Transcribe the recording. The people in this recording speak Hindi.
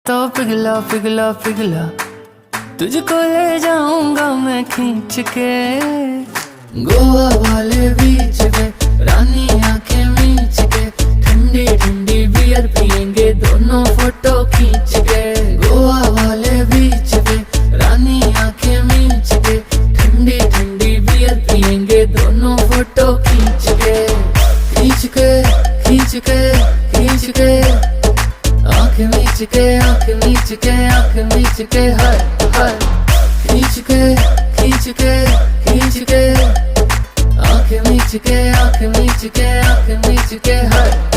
तो पिघला पिघला पिघला तुझको ले जाऊंगा मैं खींच के गोवा वाले बीच पे, रानी आंखें मीच के, ठंडी ठंडी बियर पियेंगे दोनों फोटो खींच के। गोवा वाले बीच पे, रानी आंखें मीच के, ठंडी ठंडी बियर पियेंगे दोनों फोटो खींच के। खींच के खींच के खींच के आंखें मीच के, आंखें मीच के, आंखें मीच के, हाय हाय। खींच के खींच के खींच के आंखें मीच के, आंखें मीच के, आंखें मीच के, हाय।